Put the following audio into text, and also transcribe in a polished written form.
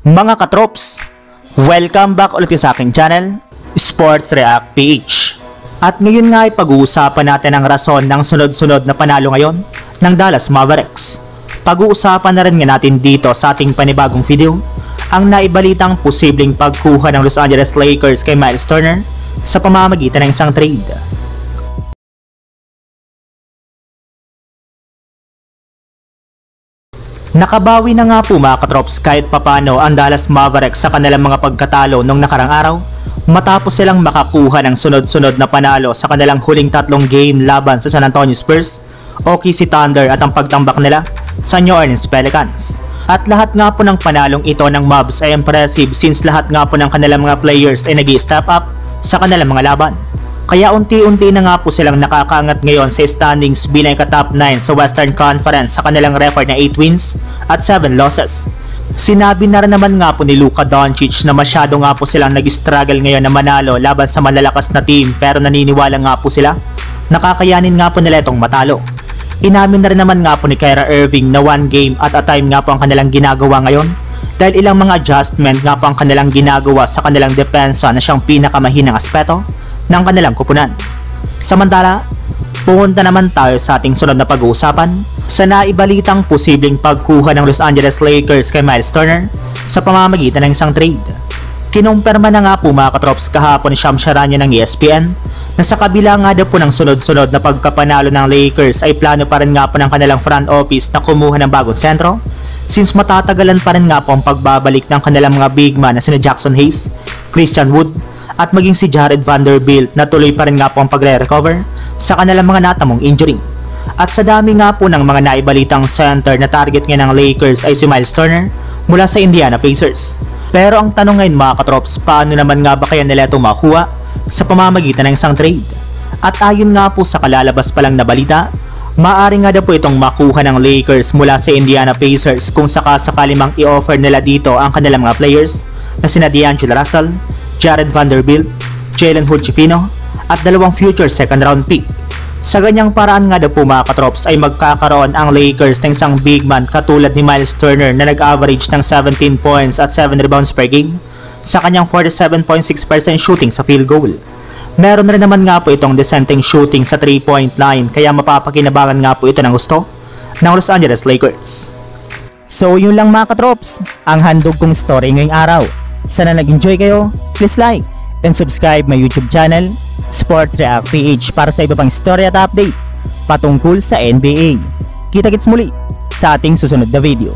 Mga katrops, welcome back ulit sa aking channel, Sports React PH. At ngayon nga ay pag-uusapan natin ang rason ng sunod-sunod na panalo ngayon ng Dallas Mavericks. Pag-uusapan na rin nga natin dito sa ating panibagong video ang naibalitang posibleng pagkuha ng Los Angeles Lakers kay Miles Turner sa pamamagitan ng isang trade. Nakabawi na nga po mga katrops kahit papano ang Dallas Mavericks sa kanilang mga pagkatalo nung nakarang araw matapos silang makakuha ng sunod-sunod na panalo sa kanilang huling tatlong game laban sa San Antonio Spurs, OKC Thunder at ang pagtambak nila sa New Orleans Pelicans. At lahat nga po ng panalong ito ng Mavs ay impressive since lahat nga po ng kanilang mga players ay nag-i-step up sa kanilang mga laban. Kaya unti-unti na nga po silang nakakaangat ngayon sa standings bilang ka-top 9 sa Western Conference sa kanilang record na 8 wins at 7 losses. Sinabi na rin naman nga po ni Luka Doncic na masyado nga po silang nag-struggle ngayon na manalo laban sa malalakas na team, pero naniniwala nga po sila nakakayanin nga po nila itong matalo. Inamin na rin naman nga po ni Kyrie Irving na one game at a time nga po ang kanilang ginagawa ngayon dahil ilang mga adjustment nga po ang kanilang ginagawa sa kanilang depensa na siyang pinakamahinang aspeto ng kanilang kupunan. Samantala, pumunta naman tayo sa ating sunod na pag-uusapan sa naibalitang posibleng pagkuha ng Los Angeles Lakers kay Miles Turner sa pamamagitan ng isang trade. Kinumpirma na nga po mga katrops kahapon ni Shams Charania ng ESPN na sa kabila nga daw po ng sunod-sunod na pagkapanalo ng Lakers ay plano pa rin nga po ng kanilang front office na kumuha ng bagong sentro since matatagalan pa rin nga po ang pagbabalik ng kanilang mga big man na sina Jackson Hayes, Christian Wood at maging si Jared Vanderbilt na tuloy pa rin nga po ang pagre-recover sa kanilang mga natamong injury. At sa dami nga po ng mga naibalitang center na target nga ng Lakers ay si Miles Turner mula sa Indiana Pacers. Pero ang tanong ngayon mga katrops, paano naman nga ba kaya nila ito makuha sa pamamagitan ng isang trade? At ayon nga po sa kalalabas pa lang na balita, maaari nga daw po itong makuha ng Lakers mula sa Indiana Pacers kung sakasakali mang i-offer nila dito ang kanilang mga players na sina D'Angelo Russell, Jared Vanderbilt, Jalen Hood-Schifino at dalawang future second round pick. Sa ganyang paraan nga daw po mga katrops ay magkakaroon ang Lakers ng isang big man katulad ni Miles Turner na nag-average ng 17 points at 7 rebounds per game sa kanyang 47.6% shooting sa field goal. Meron rin naman nga po itong dissenting shooting sa 3-point line kaya mapapakinabangan nga po ito ng gusto ng Los Angeles Lakers. So yun lang mga katrops, ang handog kong story ngayong araw. Sana nag-enjoy kayo, please like and subscribe my YouTube channel, Sports React PH para sa iba pang story at update patungkol sa NBA. Kita-kits muli sa ating susunod na video.